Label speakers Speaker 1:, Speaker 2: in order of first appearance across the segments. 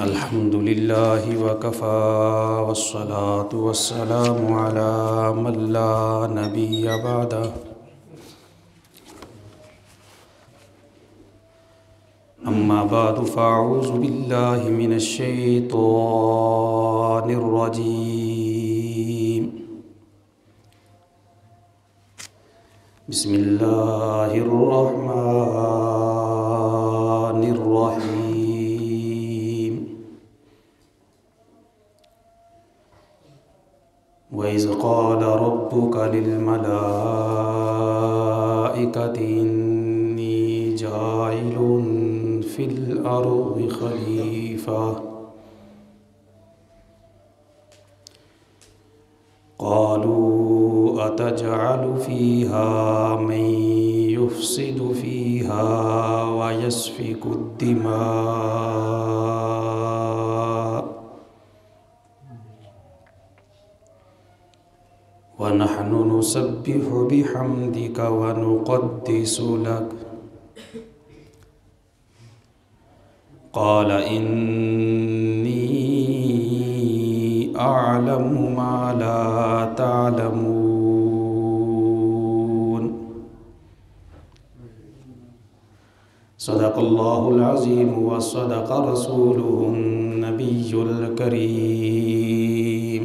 Speaker 1: الحمد لله وكفى والصلاة والسلام على من لا نبي بعده أما بعد فأعوذ بالله من الشيطان الرجيم بسم الله الرحمن الرحيم وإذ قال ربك للملائكة إني جاعل في الأرض خليفة قالوا أتجعل فيها من يفسد فيها ويسفك الدماء ونحن نسبح بحمدك ونقدس لك قال إني أعلم ما لا تعلمون صدق الله العظيم وصدق رسوله النبي الكريم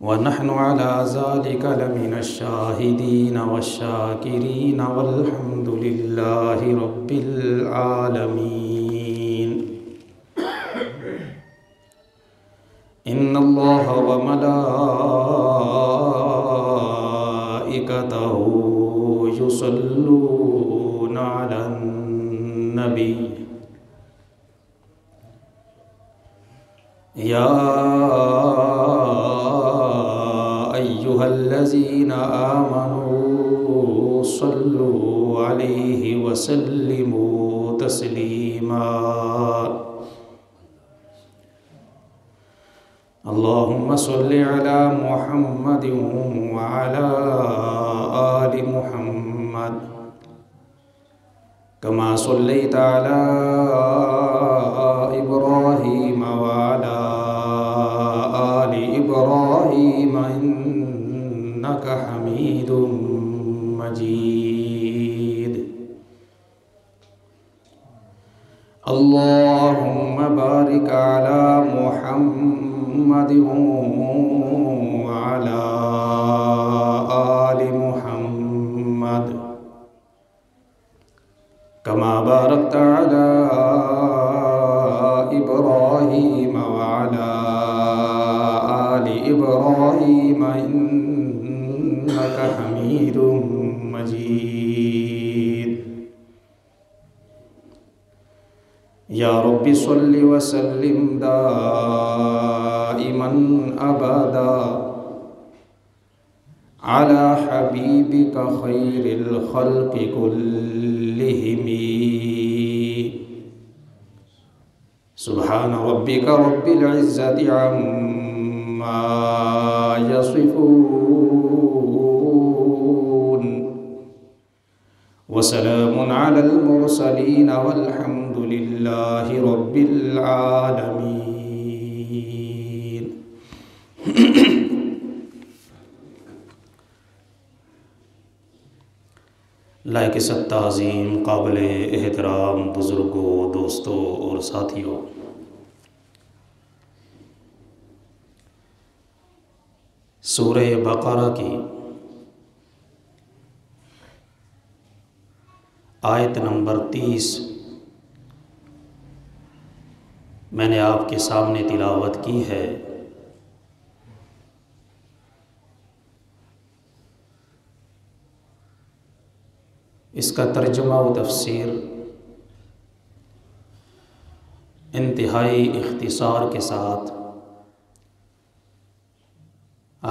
Speaker 1: ونحن على ذلك لمن الشاهدين والشاكرين والحمد لله رب العالمين إن الله وملائكته يصلون على النبي يا أيها الذين آمنوا صلوا عليه وسلموا تسليما اللهم صل على محمد وعلى آل محمد كما صليت على إبراهيم وعلى آل إبراهيم إنك حميد مجيد اللهم بارك على محمد وعلى آل محمد كما باركت على إبراهيم وعلى آل إبراهيم إنك حميد مجيد يا رب صل وسلم دائما أبدا على حبيبك خير الخلق كلهم سبحان ربك رب العزة عما يصفون وسلام على المرسلين والحمد لله رب العالمين لائق سب تعظیم قابل احترام بزرگوں دوستوں اور ساتھیوں، سورہ بقرہ کی آیت نمبر 30 میں نے آپ کے سامنے تلاوت کی ہے۔ اس کا ترجمہ و تفسیر انتہائی اختصار کے ساتھ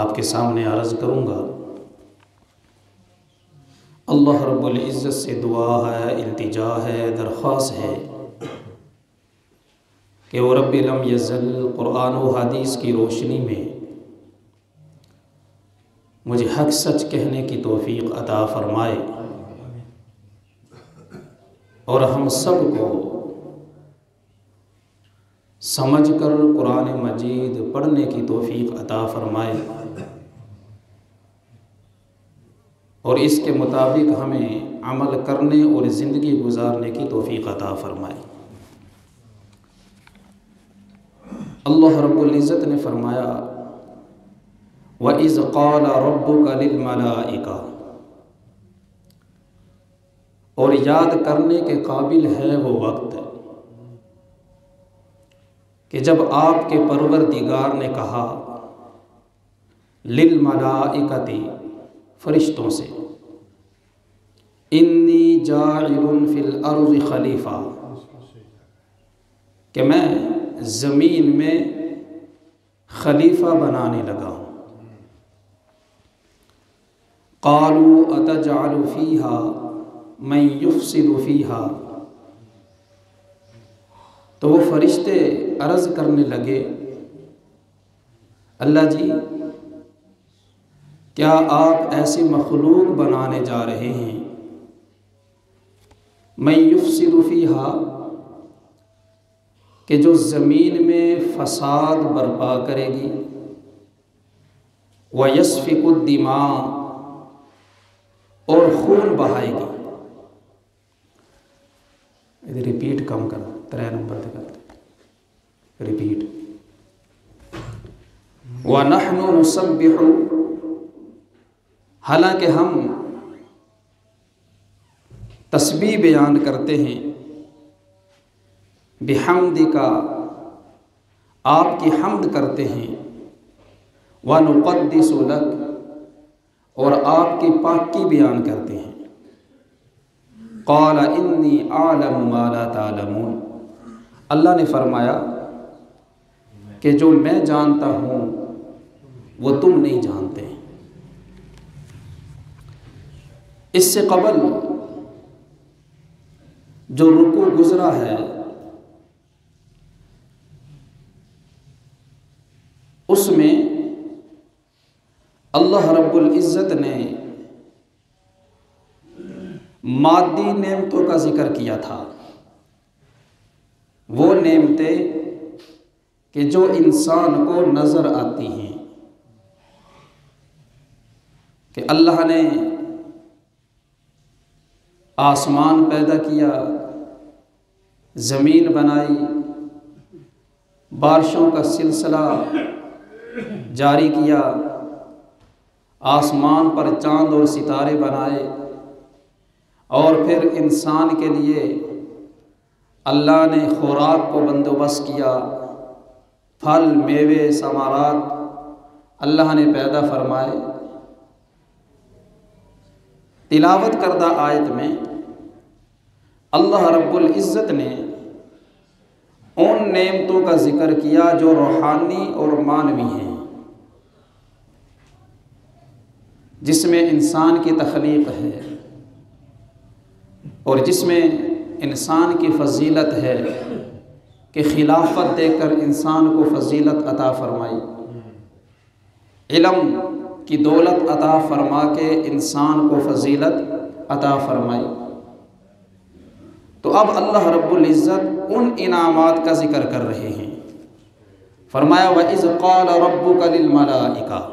Speaker 1: آپ کے سامنے عرض کروں گا۔ اللہ رب العزت سے دعا ہے، التجا ہے، درخواست ہے کہ وہ رب لم یزل قرآن و حدیث کی روشنی میں مجھے حق سچ کہنے کی توفیق عطا فرمائے اور ہم سب کو سمجھ کر قرآن مجید پڑھنے کی توفیق عطا فرمائے اور اس کے مطابق ہمیں عمل کرنے اور زندگی گزارنے کی توفیق عطا فرمائے۔ اللہ رب العزت نے فرمایا وَإِذْ قَالَ رَبُّكَ لِلْمَلَائِكَةِ، اور یاد کرنے کے قابل ہے وہ وقت کہ جب آپ کے پروردگار نے کہا للملائکتی، فرشتوں سے، انی جاعل فی الارض خلیفہ، کہ میں زمین میں خلیفہ بنانے لگا ہوں۔ قالوا اتجعل فیہا من یفسد فیہا، تو وہ فرشتے عرض کرنے لگے اللہ جی کیا آپ ایسی مخلوق بنانے جا رہے ہیں من یفسد فیہا، کہ جو زمین میں فساد برپا کرے گی، وَيَسْفِكُ الدِّمَاءَ، اور خون بہائے گی۔ ریپیٹ کم کر 3 نمبر تک کرتے ریپیٹ۔ وَنَحْنُ نُسَبِّحُ، حالانکہ ہم تسبیح بیان کرتے ہیں، بحمدک، آپ کی حمد کرتے ہیں، وَنُقَدِّسُ لَكَ، اور آپ کی پاکی بیان کرتے ہیں۔ قال انی اعلم ما لا تعلمون، اللہ نے فرمایا کہ جو میں جانتا ہوں وہ تم نہیں جانتے۔ اس سے قبل جو رکوع گزرا ہے اس میں اللہ رب العزت نے مادی نعمتوں کا ذکر کیا تھا، وہ نعمتیں کہ جو انسان کو نظر آتی ہیں، کہ اللہ نے آسمان پیدا کیا، زمین بنائی، بارشوں کا سلسلہ جاری کیا، آسمان پر چاند اور ستارے بنائے، اور پھر انسان کے لیے اللہ نے خوراک کو بندوبست کیا، پھل میوے ثمرات اللہ نے پیدا فرمائے۔ تلاوت کردہ آیت میں اللہ رب العزت نے ان نعمتوں کا ذکر کیا جو روحانی اور معنوی ہیں، جس میں انسان کی تخلیق ہے اور جس میں انسان کی فضیلت ہے کہ خلافت دے کر انسان کو فضیلت عطا فرمائی، علم کی دولت عطا فرما کے انسان کو فضیلت عطا فرمائی۔ تو اب اللہ رب العزت ان انعامات کا ذکر کر رہے ہیں۔ فرمایا وَإِذْ قَالَ رَبُّكَ لِلْمَلَائِكَةِ،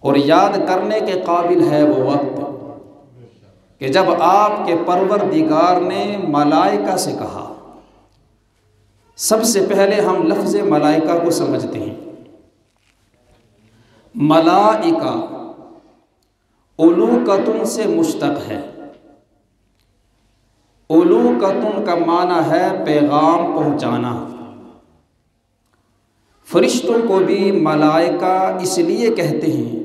Speaker 1: اور یاد کرنے کے قابل ہے وہ وقت کہ جب آپ کے پروردگار نے ملائکہ سے کہا۔ سب سے پہلے ہم لفظ ملائکہ کو سمجھتے ہیں۔ ملائکہ اولوکتن سے مشتق ہے۔ اولوکتن کا معنی ہے پیغام پہنچانا۔ فرشتوں کو بھی ملائکہ اس لیے کہتے ہیں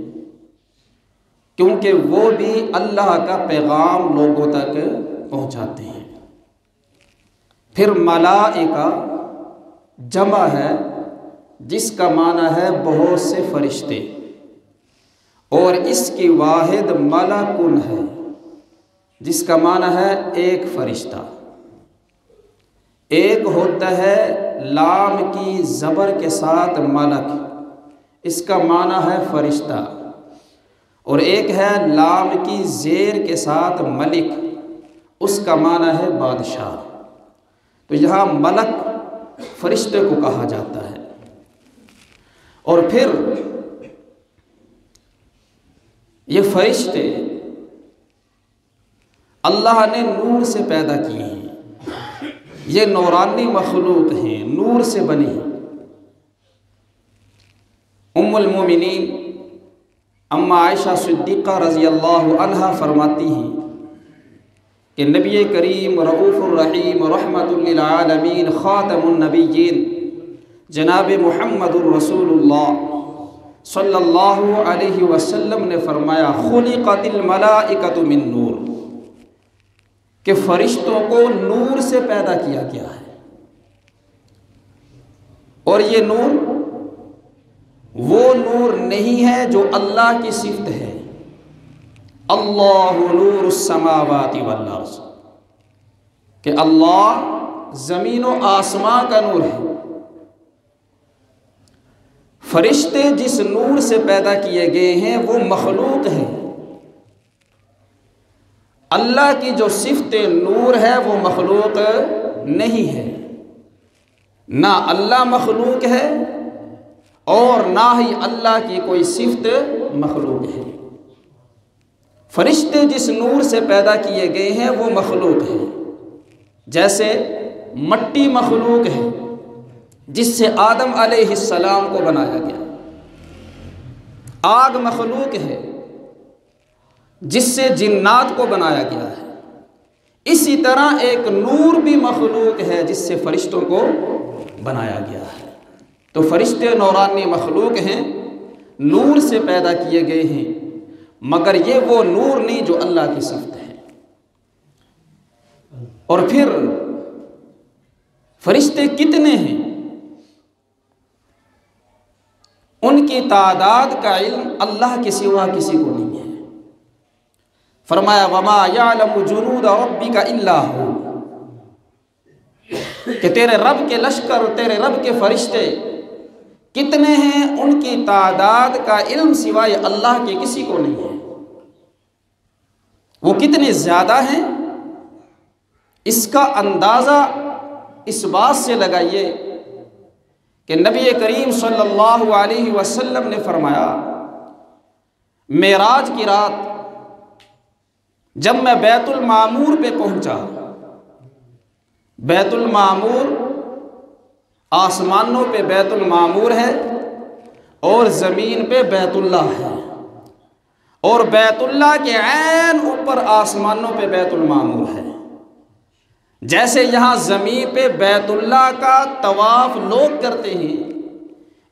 Speaker 1: کیونکہ وہ بھی اللہ کا پیغام لوگوں تک پہنچاتے ہیں۔ پھر ملائکہ جمع ہے جس کا معنی ہے بہت سے فرشتے، اور اس کی واحد ملکن ہے جس کا معنی ہے ایک فرشتہ۔ ایک ہوتا ہے لام کی زبر کے ساتھ ملک، اس کا معنی ہے فرشتہ، اور ایک ہے لام کی زیر کے ساتھ ملک، اس کا معنی ہے بادشاہ۔ تو یہاں ملک فرشتے کو کہا جاتا ہے۔ اور پھر یہ فرشتے اللہ نے نور سے پیدا کیے ہیں، یہ نورانی مخلوق ہیں، نور سے بنی ہیں۔ ام المومنین اما عائشہ صدیقہ رضی اللہ عنہا فرماتی ہیں کہ نبی کریم رؤوف الرحیم رحمت للعالمین خاتم النبیین جناب محمد الرسول اللہ صلی اللہ علیہ وسلم نے فرمایا خلقت الملائکۃ من نور، کہ فرشتوں کو نور سے پیدا کیا گیا ہے۔ اور یہ نور وہ نور نہیں ہے جو اللہ کی صفت ہے، اللہ نور السماوات والارض، کہ اللہ زمین و آسمان کا نور ہے۔ فرشتے جس نور سے پیدا کیے گئے ہیں وہ مخلوق ہیں۔ اللہ کی جو صفت نور ہے وہ مخلوق نہیں ہے، نہ اللہ مخلوق ہے اور نہ ہی اللہ کی کوئی صفت مخلوق ہے۔ فرشتے جس نور سے پیدا کیے گئے ہیں وہ مخلوق ہے، جیسے مٹی مخلوق ہے جس سے آدم علیہ السلام کو بنایا گیا، آگ مخلوق ہے جس سے جنات کو بنایا گیا ہے، اسی طرح ایک نور بھی مخلوق ہے جس سے فرشتوں کو بنایا گیا ہے۔ تو فرشتے نورانی مخلوق ہیں، نور سے پیدا کیے گئے ہیں، مگر یہ وہ نور نہیں جو اللہ کی صفت ہے۔ اور پھر فرشتے کتنے ہیں، ان کی تعداد کا علم اللہ کے سوا کسی کو نہیں ہے۔ فرمایا وما یعلم جنود ربک الا ہو، کہ تیرے رب کے لشکر، تیرے رب کے فرشتے کتنے ہیں، ان کی تعداد کا علم سوائے اللہ کے کسی کو نہیں ہے۔ وہ کتنے زیادہ ہیں اس کا اندازہ اس بات سے لگائیے کہ نبی کریم صلی اللہ علیہ وسلم نے فرمایا معراج کی رات جب میں بیت المعمور پہ پہنچا، بیت المعمور آسمانوں پہ بیت المعمور ہے اور زمین پہ بیت اللہ ہے، اور بیت اللہ کے عین اوپر آسمانوں پہ بیت المعمور ہے۔ جیسے یہاں زمین پہ بیت اللہ کا طواف لوگ کرتے ہیں،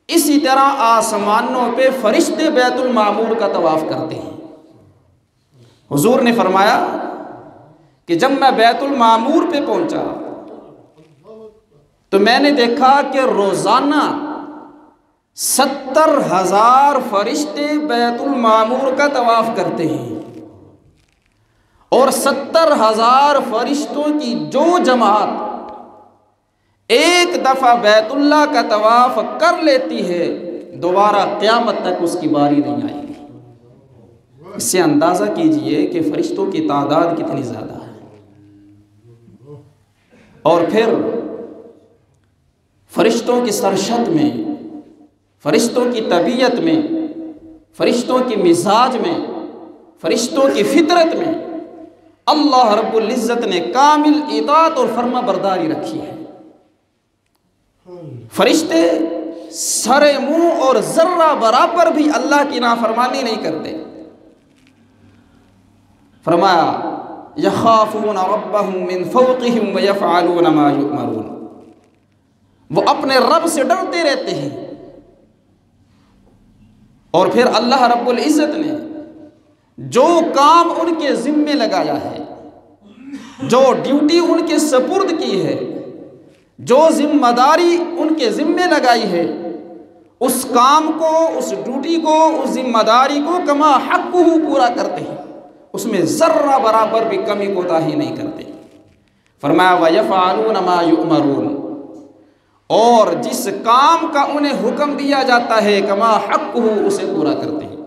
Speaker 1: اسی طرح آسمانوں پہ فرشتے بیت المعمور کا طواف کرتے ہیں۔ حضور نے فرمایا کہ جب میں بیت المعمور پہ پہنچا تو میں نے دیکھا کہ روزانہ 70,000 فرشتے بیت المعمور کا طواف کرتے ہیں، اور 70,000 فرشتوں کی جو جماعت ایک دفعہ بیت اللہ کا طواف کر لیتی ہے دوبارہ قیامت تک اس کی باری نہیں آئے گی۔ اس سے اندازہ کیجئے کہ فرشتوں کی تعداد کتنی زیادہ ہے۔ اور پھر فرشتوں کی سرشت میں، فرشتوں کی طبیعت میں، فرشتوں کی مزاج میں، فرشتوں کی فطرت میں اللہ رب العزت نے کامل اطاعت اور فرما برداری رکھی ہے۔ فرشتے سر منہ اور ذرہ برابر بھی اللہ کی نافرمانی نہیں کرتے۔ فرمایا یخافون ربهم من فوقهم ويفعلون ما یؤمرون، وہ اپنے رب سے ڈرتے رہتے ہیں۔ اور پھر اللہ رب العزت نے جو کام ان کے ذمے لگایا ہے، جو ڈیوٹی ان کے سپرد کی ہے، جو ذمہ داری ان کے ذمے لگائی ہے، اس کام کو، اس ڈیوٹی کو، اس ذمہ داری کو کما حقہ پورا کرتے ہیں، اس میں ذرہ برابر بھی کمی کوتاہی نہیں کرتے۔ فرمایا وَيَفْعَلُونَ مَا يُؤْمَرُونَ، اور جس کام کا انہیں حکم دیا جاتا ہے کما حقہ اسے پورا کرتے ہیں۔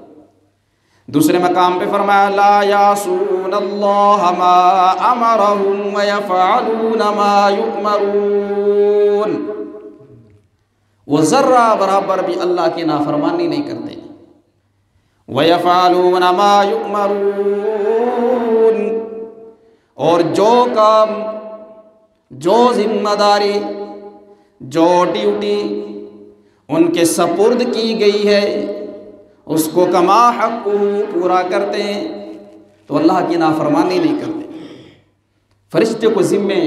Speaker 1: دوسرے مقام پہ فرمایا لا یعصون اللہ ما امرہم ویفعلون ما یؤمرون، وہ ذرہ برابر بھی اللہ کی نافرمانی نہیں کرتے، ویفعلون ما یؤمرون، اور جو کام، جو ذمہ داری، جو ڈیوٹی ان کے سپرد کی گئی ہے اس کو کما حق پورا کرتے ہیں، تو اللہ کی نافرمانی نہیں کرتے۔ فرشتے کو ذمے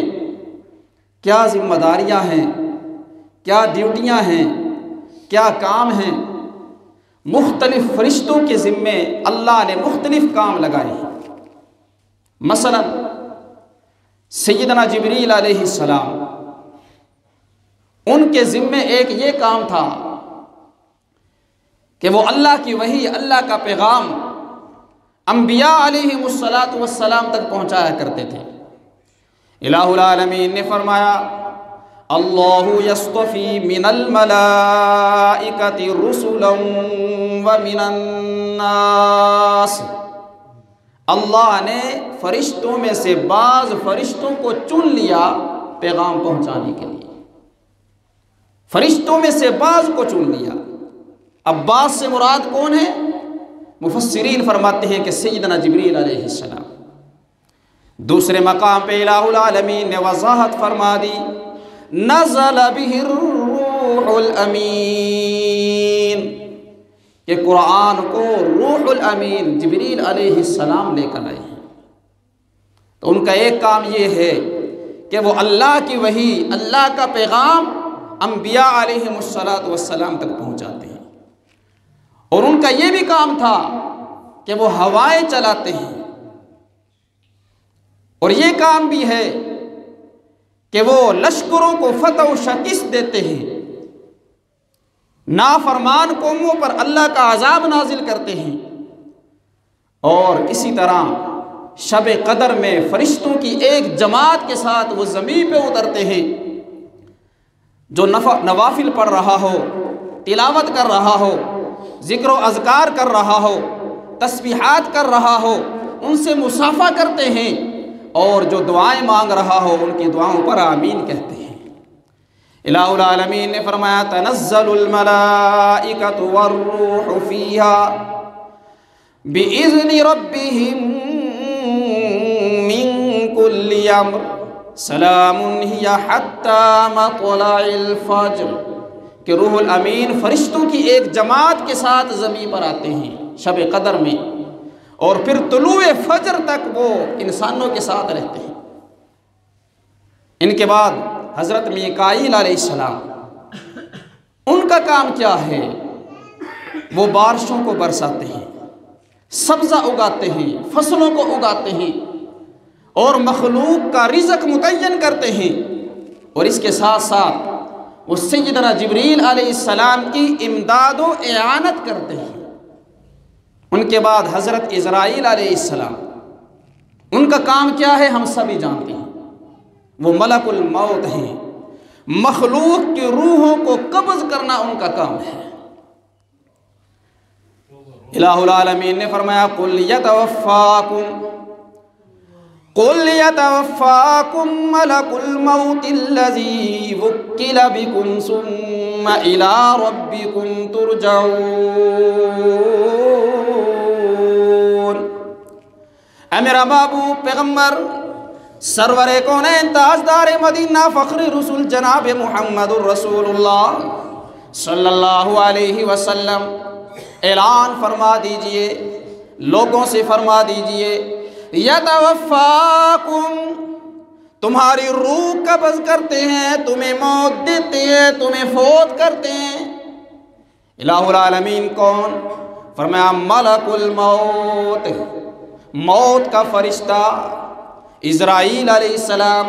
Speaker 1: کیا ذمہ داریاں ہیں، کیا ڈیوٹیاں ہیں، کیا کام ہیں، مختلف فرشتوں کے ذمے اللہ نے مختلف کام لگائے ہیں۔ مثلا سیدنا جبریل علیہ السلام، ان کے ذمے ایک یہ کام تھا کہ وہ اللہ کی وحی، اللہ کا پیغام انبیاء علیہم السلام تک پہنچایا کرتے تھے۔ الہ العالمین نے فرمایا اللہ یصطفی من الملائکۃ رسلا ومن الناس، اللہ نے فرشتوں میں سے بعض فرشتوں کو چن لیا پیغام پہنچانے کے لیے، فرشتوں میں سے بعض کو چن لیا۔ اب بعض سے مراد کون ہے؟ مفسرین فرماتے ہیں کہ سیدنا جبریل علیہ السلام۔ دوسرے مقام پہ الہ العالمین نے وضاحت فرما دی نزل بہ الروح الامین، کہ قرآن کو روح الامین جبریل علیہ السلام لے کر آئے ہیں۔ تو ان کا ایک کام یہ ہے کہ وہ اللہ کی وحی، اللہ کا پیغام انبیاء علیہم السلام تک پہنچاتے ہیں، اور ان کا یہ بھی کام تھا کہ وہ ہوائیں چلاتے ہیں، اور یہ کام بھی ہے کہ وہ لشکروں کو فتح و شکست دیتے ہیں، نافرمان قوموں پر اللہ کا عذاب نازل کرتے ہیں، اور اسی طرح شب قدر میں فرشتوں کی ایک جماعت کے ساتھ وہ زمین پہ اترتے ہیں، جو نوافل پڑھ رہا ہو، تلاوت کر رہا ہو، ذکر و اذکار کر رہا ہو، تسبیحات کر رہا ہو، ان سے مصافحہ کرتے ہیں، اور جو دعائیں مانگ رہا ہو ان کی دعاؤں پر آمین کہتے ہیں۔ الہ العالمین نے فرمایا تنزل الملائکۃ والروح فیہا بِإِذْنِ رَبِّهِم مِّن كُلِّ أَمْرٍ سلام ہی حتی مطلع الفجر، کہ روح الامین فرشتوں کی ایک جماعت کے ساتھ زمین پر آتے ہیں شب قدر میں، اور پھر طلوع فجر تک وہ انسانوں کے ساتھ رہتے ہیں۔ ان کے بعد حضرت میکائیل علیہ السلام، ان کا کام کیا ہے؟ وہ بارشوں کو برساتے ہیں، سبزہ اگاتے ہیں، فصلوں کو اگاتے ہیں، اور مخلوق کا رزق متعین کرتے ہیں، اور اس کے ساتھ ساتھ وہ سیدنا جبریل علیہ السلام کی امداد و اعانت کرتے ہیں۔ ان کے بعد حضرت عزرائیل علیہ السلام، ان کا کام کیا ہے ہم سبھی جانتے ہیں، وہ ملک الموت ہیں، مخلوق کی روحوں کو قبض کرنا ان کا کام ہے۔ الہ العالمین نے فرمایا قل یتوفاکم ملک الموت الذی وکل بکم ثم الى ربکم ترجعون۔ اے میرا محبوب پیغمبر سرور کونین تاجدار مدینہ فخر رسول جناب محمد الرسول اللہ صلی اللہ علیہ وسلم اعلان فرما دیجئے، لوگوں سے فرما دیجئے یتوفاکم، تمہاری روح قبض کرتے ہیں، تمہیں موت دیتے ہیں، تمہیں فوت کرتے ہیں۔ الہ العالمین کون؟ فرمایا ملک الموت، موت کا فرشتہ عزرائیل علیہ السلام،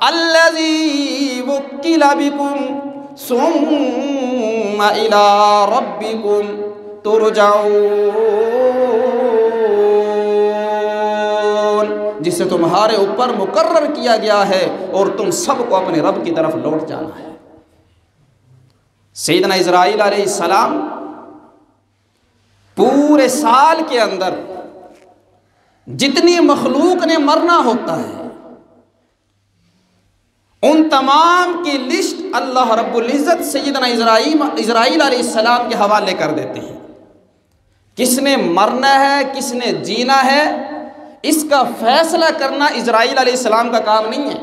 Speaker 1: الذی وکل بکم ثم الى ربکم ترجعون، جسے تمہارے اوپر مقرر کیا گیا ہے اور تم سب کو اپنے رب کی طرف لوٹ جانا ہے۔ سیدنا عزرائیل علیہ السلام پورے سال کے اندر جتنی مخلوق نے مرنا ہوتا ہے ان تمام کی لسٹ اللہ رب العزت سیدنا اسرائیل علیہ السلام کے حوالے کر دیتے ہیں۔ کس نے مرنا ہے کس نے جینا ہے اس کا فیصلہ کرنا اسرائیل علیہ السلام کا کام نہیں ہے،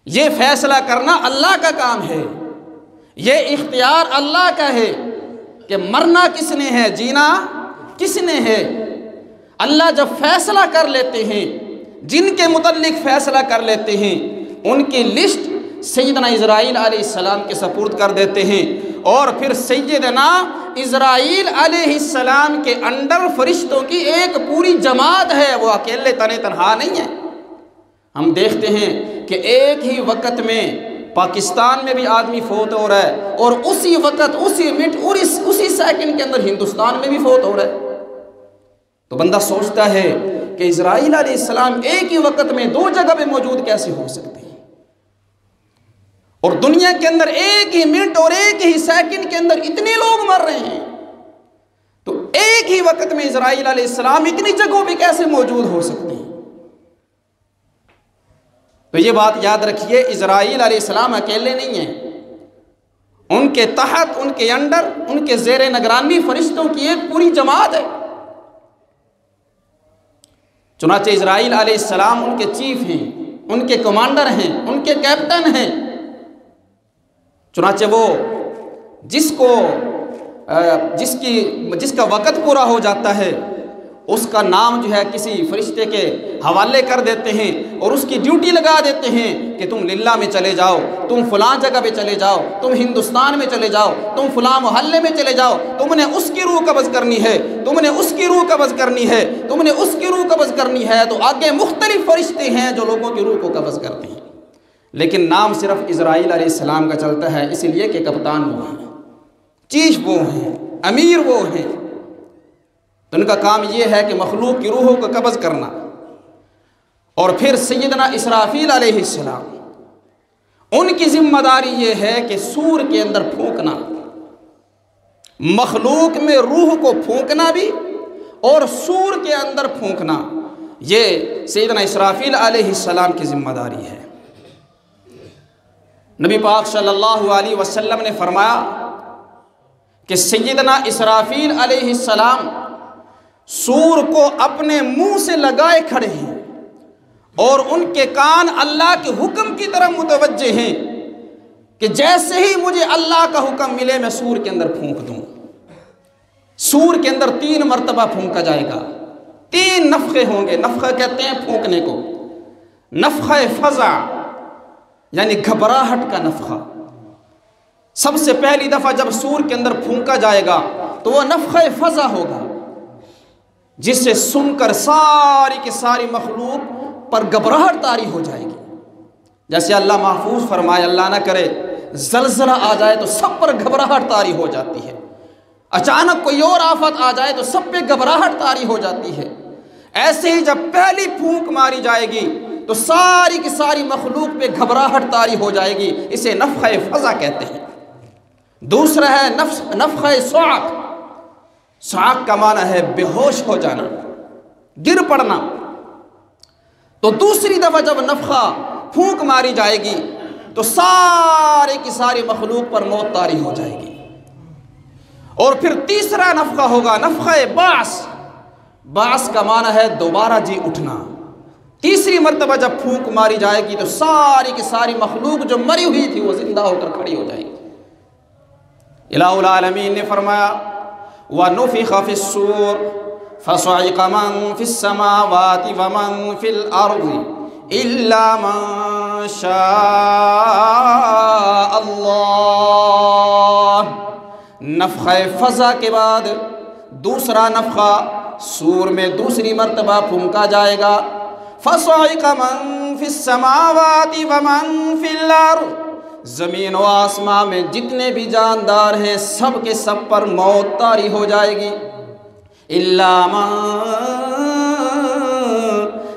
Speaker 1: یہ فیصلہ کرنا اللہ کا کام ہے، یہ اختیار اللہ کا ہے کہ مرنا کس نے ہے جینا کس نے ہے۔ اللہ جب فیصلہ کر لیتے ہیں، جن کے متعلق فیصلہ کر لیتے ہیں، ان کی لسٹ سیدنا اسرائیل علیہ السلام کے سپرد کر دیتے ہیں، اور پھر سیدنا اسرائیل علیہ السلام کے انڈر فرشتوں کی ایک پوری جماعت ہے، وہ اکیلے تنہا نہیں ہے۔ ہم دیکھتے ہیں کہ ایک ہی وقت میں پاکستان میں بھی آدمی فوت ہو رہا ہے، اور اسی وقت اسی منٹ اور اسی سیکنڈ کے اندر ہندوستان میں بھی فوت ہو رہا ہے۔ تو بندہ سوچتا ہے کہ اسرائیل علیہ السلام ایک ہی وقت میں دو جگہ پہ موجود کیسے ہو سکتے ہیں، اور دنیا کے اندر ایک ہی منٹ اور ایک ہی سیکنڈ کے اندر اتنے لوگ مر رہے ہیں، تو ایک ہی وقت میں اسرائیل علیہ السلام اتنی جگہوں پہ کیسے موجود ہو سکتے ہیں؟ تو یہ بات یاد رکھیے، اسرائیل علیہ السلام اکیلے نہیں ہیں، ان کے تحت ان کے انڈر ان کے زیر نگرانی فرشتوں کی ایک پوری جماعت ہے۔ چنانچہ اسرائیل علیہ السلام ان کے چیف ہیں، ان کے کمانڈر ہیں، ان کے کیپٹن ہیں۔ چنانچہ وہ جس کا وقت پورا ہو جاتا ہے اس کا نام جو ہے کسی فرشتے کے حوالے کر دیتے ہیں، اور اس کی ڈیوٹی لگا دیتے ہیں کہ تم للہ میں چلے جاؤ، تم فلاں جگہ پہ چلے جاؤ، تم ہندوستان میں چلے جاؤ، تم فلاں محلے میں چلے جاؤ، تم نے اس کی روح قبض کرنی ہے، تم نے اس کی روح قبض کرنی ہے، تم نے اس کی روح قبض کرنی ہے۔ تو آگے مختلف فرشتے ہیں جو لوگوں کی روح کو قبض کرتے ہیں، لیکن نام صرف اسرائیل علیہ السلام کا چلتا ہے، اس لیے کہ کپتان وہ ہیں، چیف وہ ہیں، امیر وہ ہیں۔ تو ان کا کام یہ ہے کہ مخلوق کی روحوں کو قبض کرنا۔ اور پھر سیدنا اسرافیل علیہ السلام، ان کی ذمہ داری یہ ہے کہ سور کے اندر پھونکنا، مخلوق میں روح کو پھونکنا بھی اور سور کے اندر پھونکنا، یہ سیدنا اسرافیل علیہ السلام کی ذمہ داری ہے۔ نبی پاک صلی اللہ علیہ وسلم نے فرمایا کہ سیدنا اسرافیل علیہ السلام سور کو اپنے منہ سے لگائے کھڑے ہیں، اور ان کے کان اللہ کے حکم کی طرف متوجہ ہیں کہ جیسے ہی مجھے اللہ کا حکم ملے میں سور کے اندر پھونک دوں۔ سور کے اندر 3 مرتبہ پھونکا جائے گا، 3 نفخے ہوں گے۔ نفخہ کہتے ہیں پھونکنے کو، نفخہ فزع یعنی گھبراہٹ کا نفخہ۔ سب سے پہلی دفعہ جب سور کے اندر پھونکا جائے گا تو وہ نفخہ فزع ہوگا، جس سے سن کر ساری کی ساری مخلوق پر گھبراہٹ طاری ہو جائے گی۔ جیسے اللہ محفوظ فرمائے، اللہ نہ کرے زلزلہ آ جائے تو سب پر گھبراہٹ طاری ہو جاتی ہے، اچانک کوئی اور آفت آ جائے تو سب پہ گھبراہٹ طاری ہو جاتی ہے۔ ایسے ہی جب پہلی پھونک ماری جائے گی تو ساری کی ساری مخلوق پہ گھبراہٹ طاری ہو جائے گی، اسے نفخہ فزع کہتے ہیں۔ دوسرا ہے نفخہ صعق۔ صعق کا معنی ہے بے ہوش ہو جانا، گر پڑنا۔ تو دوسری دفعہ جب نفخہ پھونک ماری جائے گی تو سارے کی ساری مخلوق پر موت طاری ہو جائے گی۔ اور پھر تیسرا نفخہ ہوگا نفخہ بعث۔ بعث کا معنی ہے دوبارہ جی اٹھنا۔ تیسری مرتبہ جب پھونک ماری جائے گی تو ساری کی ساری مخلوق جو مری ہوئی تھی وہ زندہ ہو کر کھڑی ہو جائے گی۔ الہ العالمین نے فرمایا وَنُفِخَ فِي الصُّورِ فَصَعِقَ مَن فِي السَّمَاوَاتِ وَمَن فِي الْأَرْضِ إِلَّا مَن شَاءَ اللَّهُ۔ نفخہ فزع کے بعد دوسرا نفخہ سور میں دوسری مرتبہ پھونکا جائے گا۔ فَصَعِقَ مَن فِي السَّمَاوَاتِ وَمَن فِي الْأَرْضِ، زمین و آسمان میں جتنے بھی جاندار ہیں سب کے سب پر موت طاری ہو جائے گی۔ الا من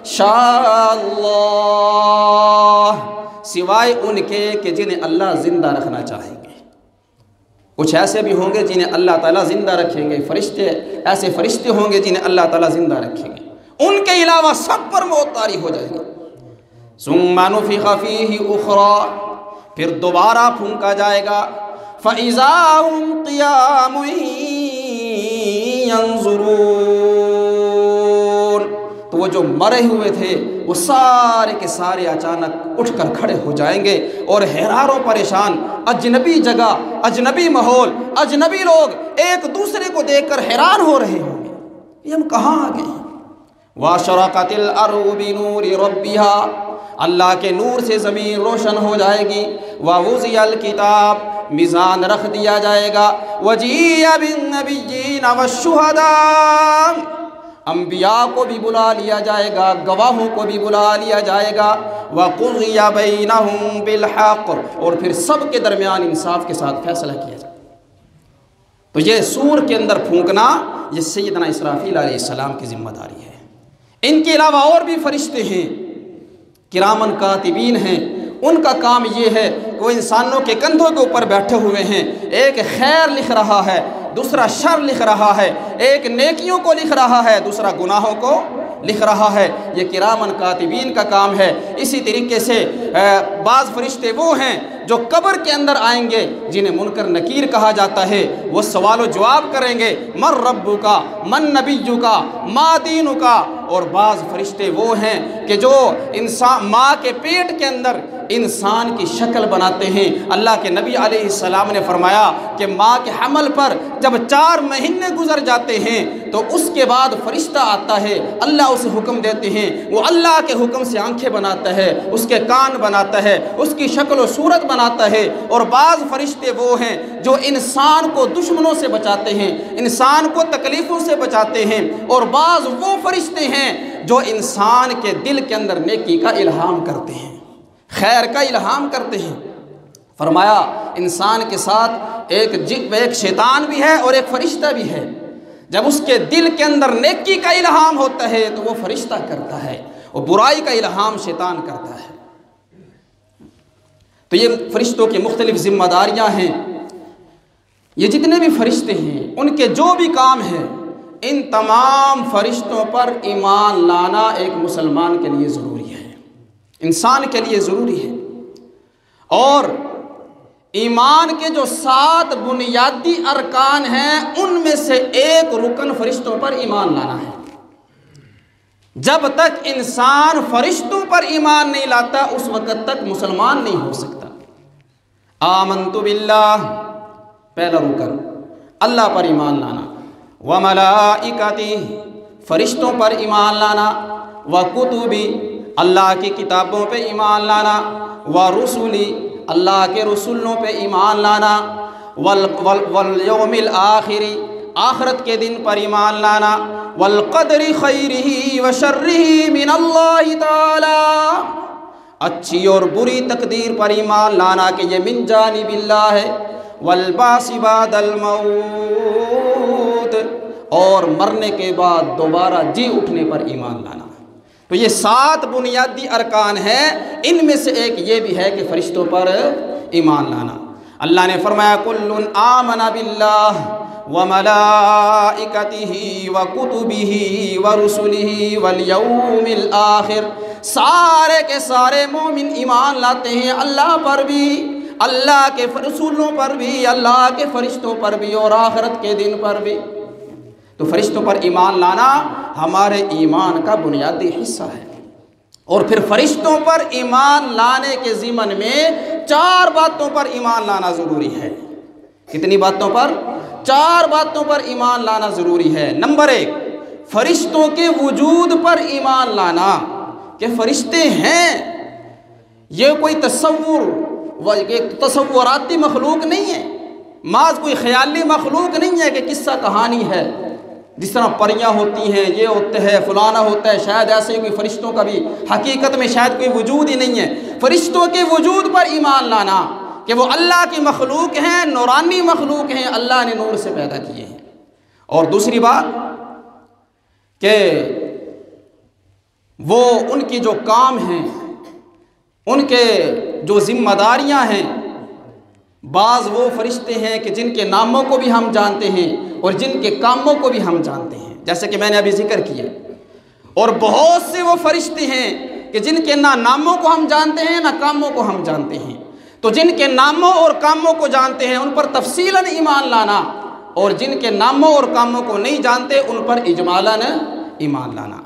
Speaker 1: شاء اللہ، سوائے ان کے کہ جنہیں اللہ زندہ رکھنا چاہیں گے۔ کچھ ایسے بھی ہوں گے جنہیں اللہ تعالیٰ زندہ رکھیں گے، فرشتے ایسے فرشتے ہوں گے جنہیں اللہ تعالیٰ زندہ رکھیں گے، ان کے علاوہ سب پر موت طاری ہو جائے گی۔ ثم نفخ فیہ اخری، پھر دوبارہ پھونکا جائے گا، فَإِذَا هُمْ قِيَامٌ يَنظُرُونَ، تو وہ جو مرے ہوئے تھے وہ سارے کے سارے اچانک اٹھ کر کھڑے ہو جائیں گے اور حیران و پریشان، اجنبی جگہ، اجنبی ماحول، اجنبی لوگ ایک دوسرے کو دیکھ کر حیران ہو رہے ہوں گے، یہ ہم کہاں آ گئے ہیں۔ وَأَشْرَقَتِ الْأَرْضُ بِنُورِ رَبِّهَا، اللہ کے نور سے زمین روشن ہو جائے گی۔ وَوُضِعَ الْكِتَابُ، میزان رکھ دیا جائے گا۔ وَجِيءَ بِالنَّبِيِّينَ وَالشُّهَدَاءِ، انبیاء کو بھی بلا لیا جائے گا، گواہوں کو بھی بلا لیا جائے گا۔ وَقُضِيَ بَيْنَهُم بِالْحَقِّ، اور پھر سب کے درمیان انصاف کے ساتھ فیصلہ کیا جائے۔ تو یہ سور کے اندر پھونکنا یہ سیدنا اسرافیل علیہ السلام کی ذمہ داری ہے۔ ان کے علاوہ اور بھی فرشتے ہیں، کرامن کاتبین ہیں، ان کا کام یہ ہے کہ وہ انسانوں کے کندھوں کے اوپر بیٹھے ہوئے ہیں، ایک خیر لکھ رہا ہے، دوسرا شر لکھ رہا ہے، ایک نیکیوں کو لکھ رہا ہے، دوسرا گناہوں کو لکھ رہا ہے۔ یہ کرامن کاتبین کا کام ہے۔ اسی طریقے سے بعض فرشتے وہ ہیں جو قبر کے اندر آئیں گے، جنہیں منکر نکیر کہا جاتا ہے، وہ سوال و جواب کریں گے، من ربک، من نبیک، ما دینک۔ اور بعض فرشتے وہ ہیں کہ جو انسان ماں کے پیٹ کے اندر انسان کی شکل بناتے ہیں۔ اللہ کے نبی علیہ السلام نے فرمایا کہ ماں کے حمل پر جب 4 مہینے گزر جاتے ہیں تو اس کے بعد فرشتہ آتا ہے، اللہ اسے حکم دیتے ہیں، وہ اللہ کے حکم سے آنکھیں بناتا ہے، اس کے کان بناتا ہے، اس کی شکل و صورت بناتا ہے۔ اور بعض فرشتے وہ ہیں جو انسان کو دشمنوں سے بچاتے ہیں، انسان کو تکلیفوں سے بچاتے ہیں۔ اور بعض وہ فرشتے ہیں جو انسان کے دل کے اندر نیکی کا الہام کرتے ہیں، خیر کا الہام کرتے ہیں۔ فرمایا انسان کے ساتھ ایک شیطان بھی ہے اور ایک فرشتہ بھی ہے۔ جب اس کے دل کے اندر نیکی کا الہام ہوتا ہے تو وہ فرشتہ کرتا ہے، اور برائی کا الہام شیطان کرتا ہے۔ تو یہ فرشتوں کی مختلف ذمہ داریاں ہیں۔ یہ جتنے بھی فرشتے ہیں ان کے جو بھی کام ہیں، ان تمام فرشتوں پر ایمان لانا ایک مسلمان کے لیے ضروری ہے، انسان کے لیے ضروری ہے۔ اور ایمان کے جو 7 بنیادی ارکان ہیں ان میں سے ایک رکن فرشتوں پر ایمان لانا ہے۔ جب تک انسان فرشتوں پر ایمان نہیں لاتا اس وقت تک مسلمان نہیں ہو سکتا۔ آمنت باللہ، پہلا رکن اللہ پر ایمان لانا، وملائکتہ، فرشتوں پر ایمان لانا، وکتبی، اللہ کی کتابوں پہ ایمان لانا، ورسلی، اللہ کے رسولوں پہ ایمان لانا، والیوم الآخر، آخرت کے دن پر ایمان لانا، والقدر خیرہ وشرہ من اللہ تعالی، اچھی اور بری تقدیر پر ایمان لانا کہ یہ من جانب اللہ ہے، والبعث بعد الموت، اور مرنے کے بعد دوبارہ جی اٹھنے پر ایمان لانا۔ تو یہ 7 بنیادی ارکان ہیں، ان میں سے ایک یہ بھی ہے کہ فرشتوں پر ایمان لانا۔ اللہ نے فرمایا کل آمن باللہ وملائکتہ وکتبہ ورسلہ والیوم الآخر، سارے کے سارے مومن ایمان لاتے ہیں اللہ پر بھی، اللہ کے رسولوں پر بھی، اللہ کے فرشتوں پر بھی، اور آخرت کے دن پر بھی۔ تو فرشتوں پر ایمان لانا ہمارے ایمان کا بنیادی حصہ ہے۔ اور پھر فرشتوں پر ایمان لانے کے ضمن میں 4 باتوں پر ایمان لانا ضروری ہے۔ کتنی باتوں پر؟ 4 باتوں پر ایمان لانا ضروری ہے۔ نمبر 1، فرشتوں کے وجود پر ایمان لانا کہ فرشتے ہیں، یہ کوئی تصوراتی مخلوق نہیں ہے، محض کوئی خیالی مخلوق نہیں ہے کہ قصہ کہانی ہے، جس طرح پریاں ہوتی ہیں، یہ ہوتے ہیں، فلانا ہوتا ہے، شاید ایسے کوئی فرشتوں کا بھی حقیقت میں شاید کوئی وجود ہی نہیں ہے۔ فرشتوں کے وجود پر ایمان لانا کہ وہ اللہ کی مخلوق ہیں، نورانی مخلوق ہیں، اللہ نے نور سے پیدا کیے ہیں۔ اور دوسری بات کہ وہ ان کی جو کام ہیں، ان کے جو ذمہ داریاں ہیں، بعض وہ فرشتے ہیں کہ جن کے ناموں کو بھی ہم جانتے ہیں اور جن کے کاموں کو بھی ہم جانتے ہیں، جیسے کہ میں نے ابھی ذکر کیا، اور بہت سے وہ فرشتے ہیں کہ جن کے نہ ناموں کو ہم جانتے ہیں نہ کاموں کو ہم جانتے ہیں۔ تو جن کے ناموں اور کاموں کو جانتے ہیں ان پر تفصیلاً ایمان لانا، اور جن کے ناموں اور کاموں کو نہیں جانتے ان پر اجمالاً ایمان لانا۔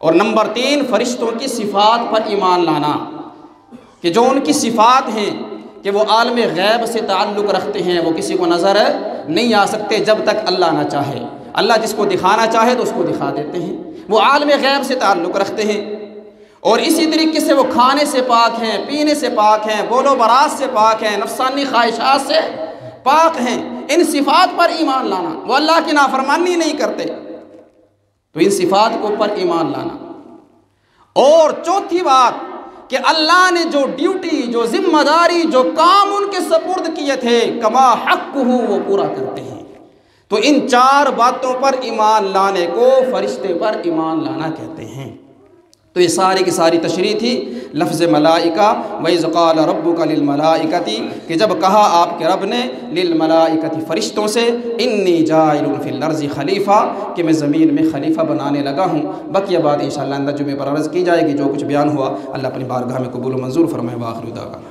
Speaker 1: اور نمبر 3، فرشتوں کی صفات پر ایمان لانا، کہ جو ان کی صفات ہیں کہ وہ عالم غیب سے تعلق رکھتے ہیں، وہ کسی کو نظر نہیں آ سکتے جب تک اللہ نہ چاہے۔ اللہ جس کو دکھانا چاہے تو اس کو دکھا دیتے ہیں، وہ عالم غیب سے تعلق رکھتے ہیں۔ اور اسی طریقے سے وہ کھانے سے پاک ہیں، پینے سے پاک ہیں، بول و برات سے پاک ہیں، نفسانی خواہشات سے پاک ہیں۔ ان صفات پر ایمان لانا، وہ اللہ کی نافرمانی نہیں کرتے، تو ان صفات کے اوپر ایمان لانا۔ اور چوتھی بات کہ اللہ نے جو ڈیوٹی، جو ذمہ داری، جو کام ان کے سپرد کیے تھے، کما حق ہو، وہ پورا کرتے ہیں۔ تو ان 4 باتوں پر ایمان لانے کو فرشتے پر ایمان لانا کہتے ہیں۔ تو یہ ساری کی ساری تشریح تھی لفظ ملائکہ، وَإِذْ قَالَ رَبُّكَ لِلْمَلَائِكَةِ، کہ جب کہا آپ کے رب نے للملائکۃ، فرشتوں سے، انی جاعل فی الارض خلیفہ، کہ میں زمین میں خلیفہ بنانے لگا ہوں۔ بقیہ بات انشاءاللہ اندر جمعے پر عرض کی جائے گی۔ جو کچھ بیان ہوا اللہ اپنی بارگاہ میں قبول و منظور فرمائے۔ وآخر دعوانا